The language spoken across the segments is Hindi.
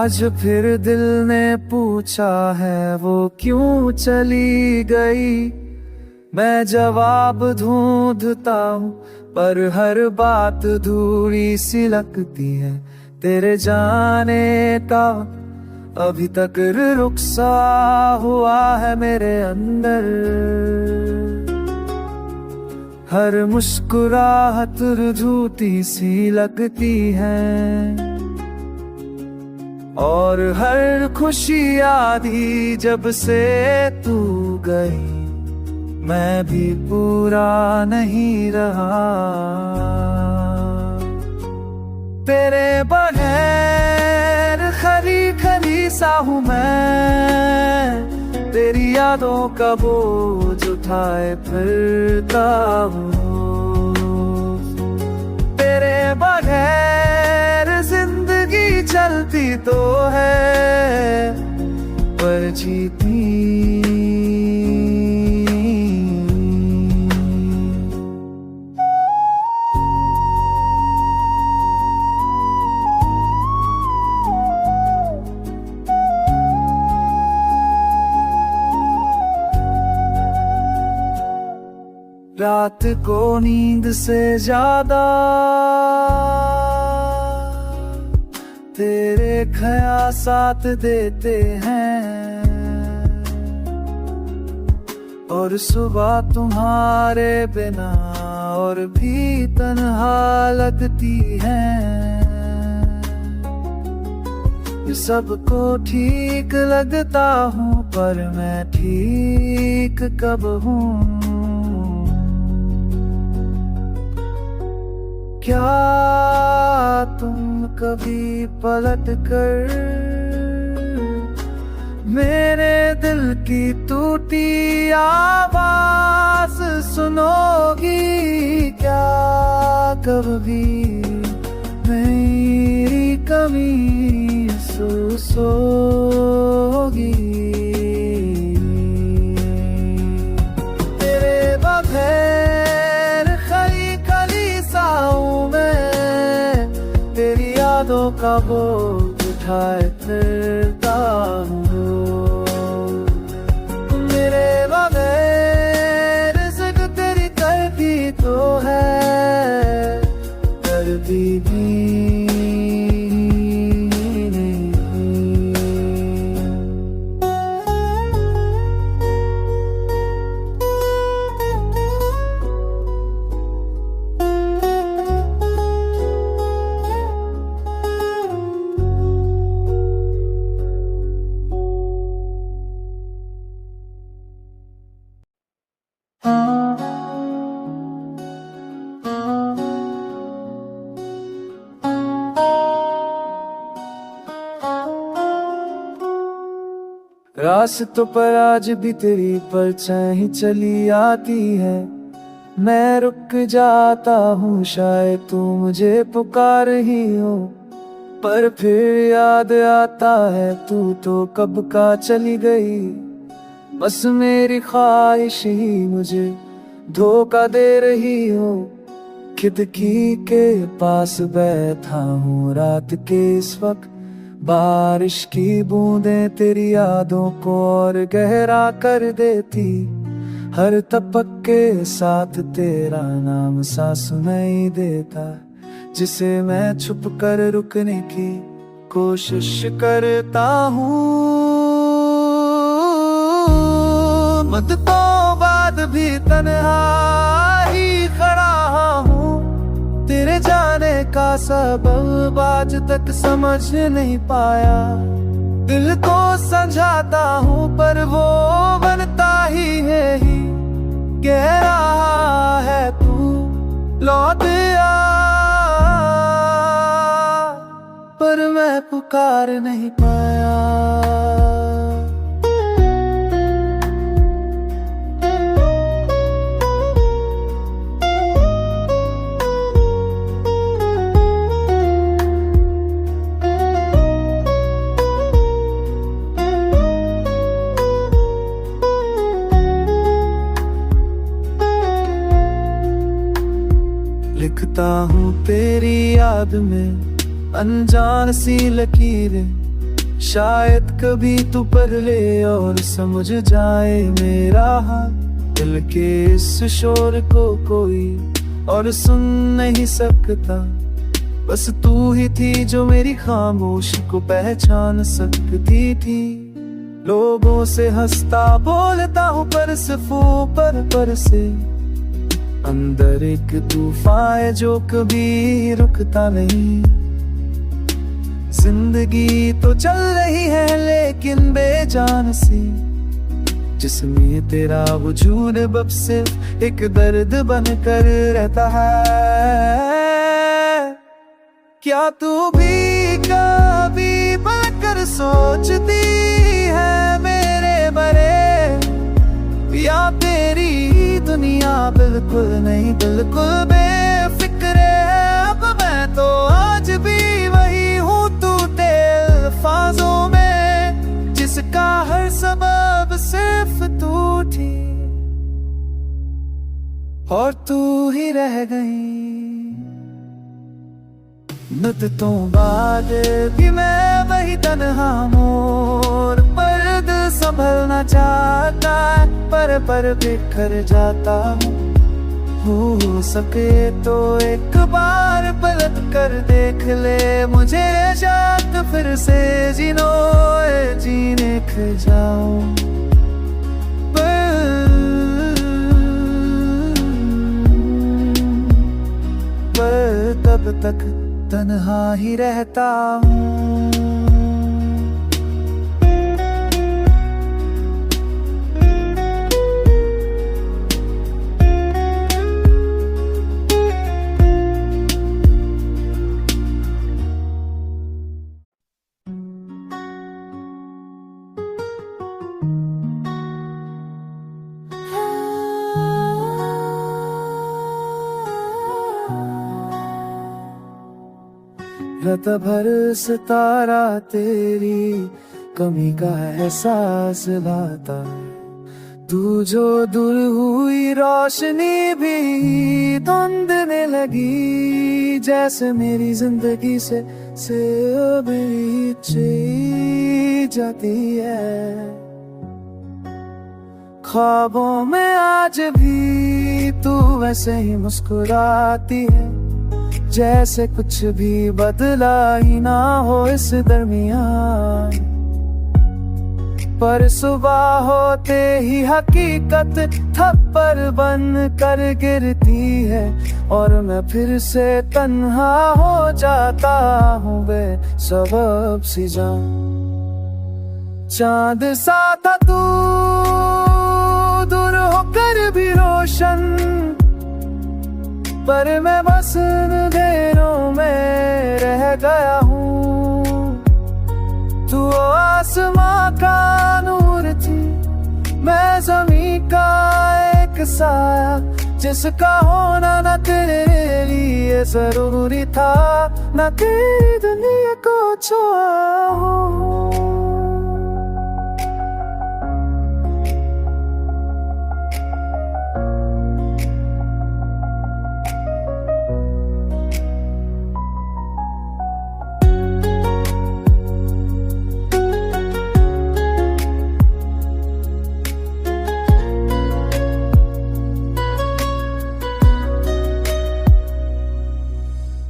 आज फिर दिल ने पूछा है वो क्यों चली गई। मैं जवाब ढूंढता हूँ पर हर बात अधूरी सी लगती है। तेरे जाने का अभी तक रुक सा हुआ है मेरे अंदर। हर मुस्कुराहट झूठी सी लगती है और हर खुशी आधी जब से तू गई। मैं भी पूरा नहीं रहा तेरे बगैर। खरी खरी सा हूँ मैं, तेरी यादों का बोझ उठाए फिरता हूँ। तेरे बगैर जिंदगी चलती तो है पर जीती। रात को नींद से ज्यादा तेरे ख्याल साथ देते हैं और सुबह तुम्हारे बिना और भी तन्हा लगती है। सबको ठीक लगता हूँ पर मैं ठीक कब हूँ। क्या तुम कभी पलट कर मेरे दिल की टूटी आवाज सुनोगी। क्या कभी मेरी कमी महसूस होगी। तेरे बगैर खली खली सा हूँ मैं, तेरी यादों का बोझ उठाए फिरता हूँ। मेरे बगैर जिद तेरी करती तो है करती भी। रास्तों पर आज भी तेरी परछाई चली आती है। मैं रुक जाता हूँ शायद तू मुझे पुकार ही हो, पर फिर याद आता है तू तो कब का चली गई। बस मेरी ख्वाहिश ही मुझे धोखा दे रही हो। खिड़की के पास बैठा हूँ रात के इस वक्त, बारिश की बूंदें तेरी यादों को और गहरा कर देती। हर तपक के साथ तेरा नाम सा सुनाई देता, जिसे मैं छुप कर रुकने की कोशिश करता हूँ। मदतों बाद भी तन्हा ही खड़ा हूँ, तेरे जाने का सबब आज तक समझ नहीं पाया। दिल को समझाता हूँ पर वो बनता ही है ही। कह रहा है तू लौट आ, पर मैं पुकार नहीं पाया। लिखता हूँ तेरी याद में अनजान सी लकीरें, शायद कभी तू पढ़ ले और समझ जाए मेरा हाल। दिल के इस शोर को कोई और सुन नहीं सकता, बस तू ही थी जो मेरी खामोशी को पहचान सकती थी। लोगों से हंसता बोलता हूँ पर सिर्फ ऊपर से, अंदर एक तूफान है जो कभी रुकता नहीं। जिंदगी तो चल रही है लेकिन बेजान सी, जिसमें तेरा वजूद अब सिर्फ एक दर्द बनकर रहता है। क्या तू भी कभी बनकर सोचती है मेरे बारे, या तेरी दुनिया बिल्कुल नहीं बिल्कुल बेफिक्र है। अब मैं तो आज भी वही हूँ, तू तेरे अल्फाजों में, जिसका हर सबब सिर्फ तू थी और तू ही रह गई। मुद्दतों बाद भी मैं वही तन्हा मोर पर दिल संभलना चाहता है, पर बिखर जाता हूँ। हो सके तो एक बार पलट कर देख ले मुझे, शायद फिर से जीने खो जाऊं। पर तब तक तन्हा ही रहता हूँ। रात भर सितारा तेरी कमी का एहसास लाता है। तू जो दूर हुई रोशनी भी धुंधने लगी, जैसे मेरी जिंदगी से चली जाती है। ख्वाबों में आज भी तू वैसे ही मुस्कुराती है, जैसे कुछ भी बदला ही ना हो इस दरमियान। पर सुबह होते ही हकीकत थप्पड़ बन कर गिरती है, और मैं फिर से तन्हा हो जाता हूँ बेसबब सी जान। चांद सा था तू दूर होकर भी रोशन, पर मैं बस अंधेरों में रह गया हूँ। तू आसमां का नूर थी, मैं ज़मीं का एक साया, जिसका होना न तेरे लिए जरूरी था, न तेरी दुनिया को छुआ हूँ।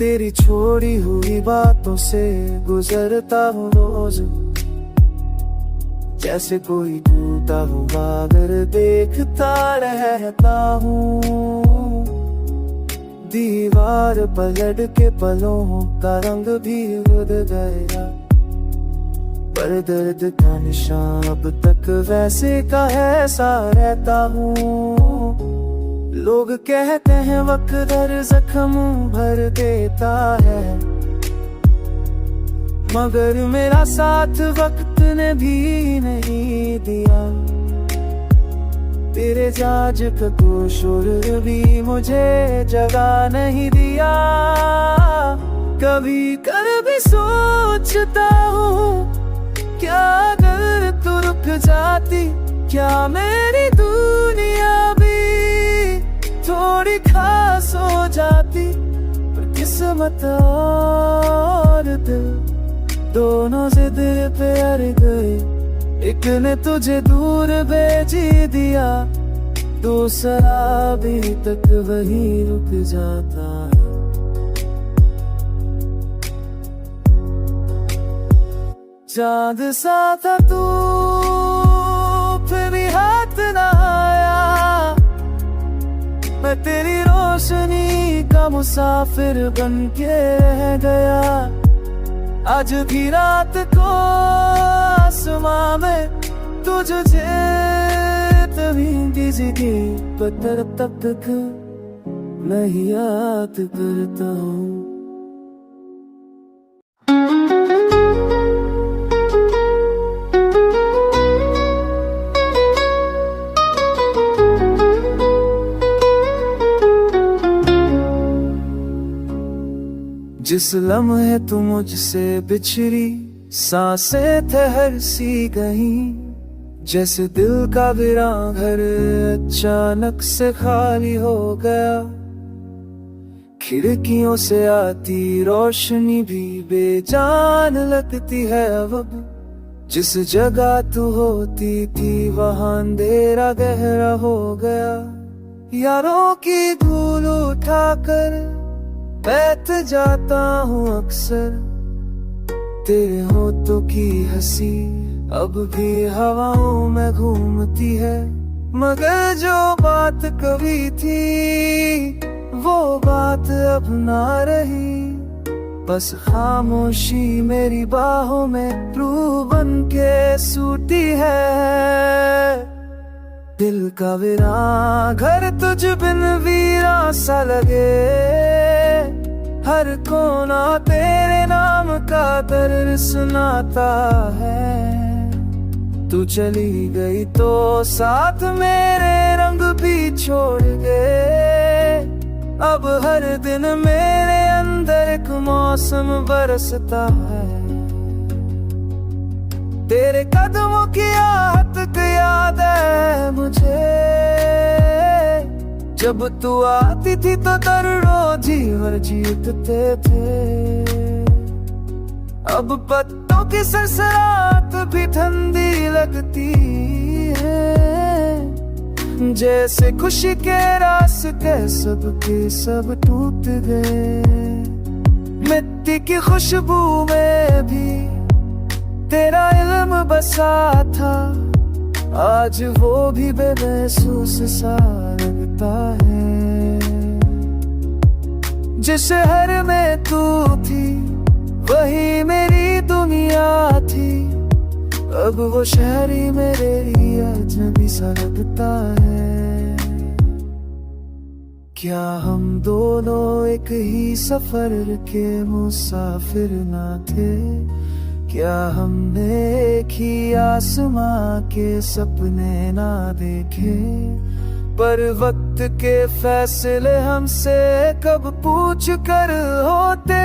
तेरी छोड़ी हुई बातों से गुजरता हूँ रोज, जैसे कोई टूटा हुआ घर देखता रहता हूँ। दीवार पलट के पलों का रंग भी उड़ गया, पर दर्द का निशान अब तक वैसे का ऐसा रहता हूँ। लोग कहते हैं वक्त दर जख्म भर देता है, मगर मेरा साथ वक्त ने भी नहीं दिया। तेरे जाज का शोर भी मुझे जगा नहीं दिया। कभी कभी सोचता हूँ क्या अगर तू रुक जाती, क्या मेरी दुनिया भी थोड़ी खास हो जाती। पर किस्मत और दिल दोनों जिद पे अड़ गए, एक ने तुझे दूर भेज दिया, दूसरा अभी तक वहीं रुक जाता है। चांद सा था तू, फिर भी हाथ ना आया। मैं तेरी रोशनी का मुसाफिर बन के रह गया। आज भी रात को आसमां में तुझे तभी किसी पत्थर तब तक मैं याद करता हूँ। जिस लम्हे तू मुझसे बिछड़ी, सांसें ठहर सी गई, जैसे दिल का वीरान घर अचानक से खाली हो गया। खिड़कियों से आती रोशनी भी बेजान लगती है अब। जिस जगह तू होती थी वहां अंधेरा गहरा हो गया। यारों की धूल उठाकर बैठ जाता हूँ अक्सर, तेरे होठों की हंसी अब भी हवाओं में घूमती है। मगर जो बात कभी थी वो बात अब ना रही, बस खामोशी मेरी बाहों में रूह बन के सूती है। दिल का वीरान घर तुझ बिन वीरा सा लगे, हर कोना तेरे नाम का दर्द सुनाता है। तू चली गई तो साथ मेरे रंग भी छोड़ गए। अब हर दिन मेरे अंदर एक मौसम बरसता है। तेरे कदमों की आहट याद है मुझे, जब तू आती थी तो दर्दों जीवन जीतते थे। अब पत्तों की सरसराहट भी ठंडी लगती है, जैसे खुशी के रास्ते सब के सब टूट गए। मिट्टी की खुशबू में भी तेरा इल्म बसा था, आज वो भी बेमहसूस सा लगता है। जिस शहर में तू थी वही मेरी दुनिया थी, अब वो शहर ही मेरे लिए अजनबी सा लगता है। क्या हम दोनों एक ही सफर के मुसाफिर ना थे? क्या हमने एक ही आसमां के सपने ना देखे? पर वक्त के फैसले हमसे कब पूछ कर होते,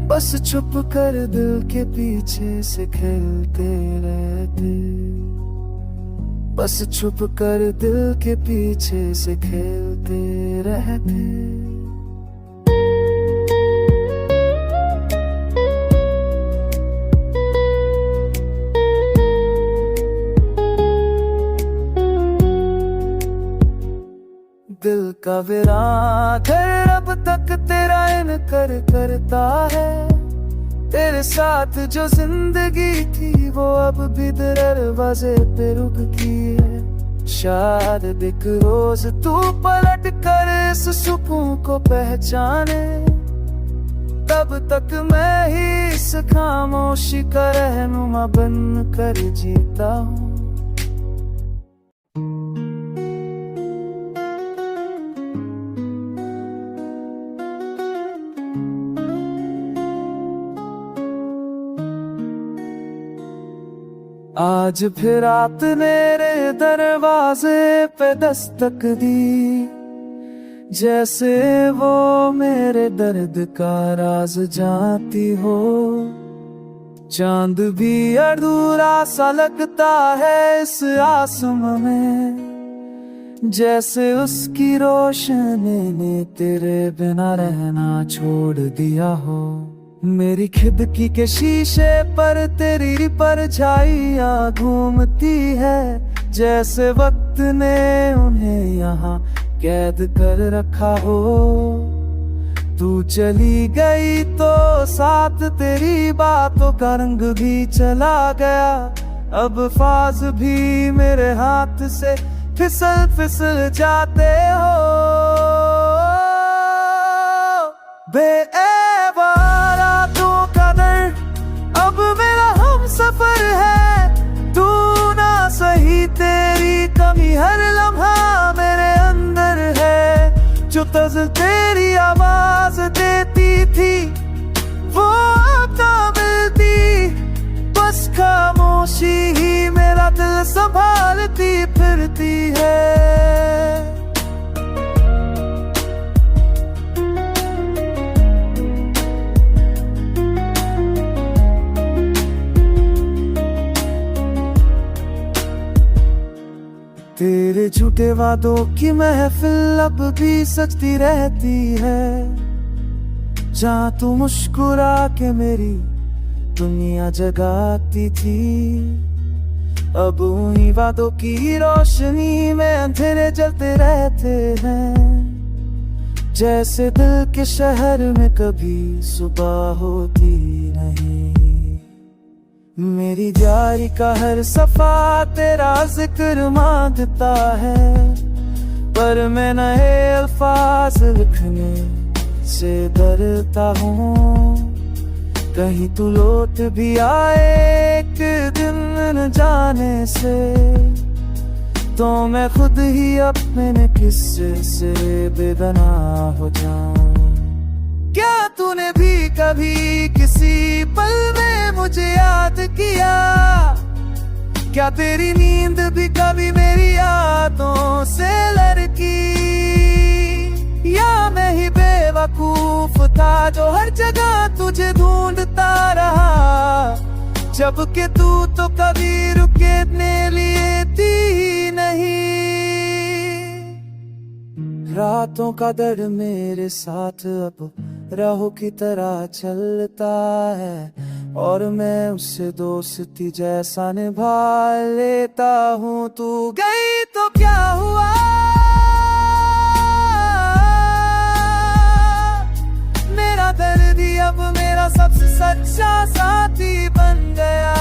बस छुप कर दिल के पीछे से खेलते रहते। बस छुप कर दिल के पीछे से खेलते रहते। दिल का वीरान घर अब तक तेरा इनकार करता है। तेरे साथ जो जिंदगी थी वो अब भी दरवाजे पे रुक गई है। शायद एक रोज तू पलट कर इस सुकून को पहचाने, तब तक मैं ही इस खामोशी का रहनुमा बन कर जीता हूँ। आज फिर आपने मेरे दरवाजे पे दस्तक दी, जैसे वो मेरे दर्द का राज जानती हो। चांद भी अधूरा सा लगता है इस आसमां में, जैसे उसकी रोशनी ने तेरे बिना रहना छोड़ दिया हो। मेरी खिड़की के शीशे पर तेरी परछाइयाँ घूमती है, जैसे वक्त ने उन्हें यहाँ कैद कर रखा हो। तू चली गई तो साथ तेरी बातों का रंग भी चला गया। अब फाज भी मेरे हाथ से फिसल फिसल जाते हो। बेएवारा तू कदर अब मेरा हम सफर है। तू ना सही तेरी कमी हर लम्हा मेरे अंदर है। जो तज़ तेरी आवाज देती थी वो अब ना मिलती, बस खामोशी ही मेरा दिल संभालती फिरती है। तेरे झूठे वादों की महफिल अब भी सजती रहती है। जहाँ तू मुस्कुरा के मेरी दुनिया जगाती थी, अब उन्हीं वादों की रोशनी में अंधेरे जलते रहते हैं। जैसे दिल के शहर में कभी सुबह होती नहीं। मेरी diary का हर सफा तेरा जिक्र मांगता है, पर मैं नए अल्फाज लिखने से डरता हूँ। कहीं तू लौट भी आए एक दिन न जाने से, तो मैं खुद ही अपने किस्से से बेगना हो जाऊं। क्या तूने भी कभी किसी पल में मुझे याद किया? क्या तेरी नींद भी कभी मेरी यादों से लड़की? या मैं ही बेवकूफ था जो हर जगह तुझे ढूंढता रहा, जबकि तू तो कभी रुकने लिए थी नहीं। रातों का दर्द मेरे साथ अब राहों की तरह चलता है, और मैं उससे दोस्ती जैसा निभा लेता हूँ। तू गई तो क्या हुआ, मेरा दर्द ही अब मेरा सबसे सच्चा साथी बन गया।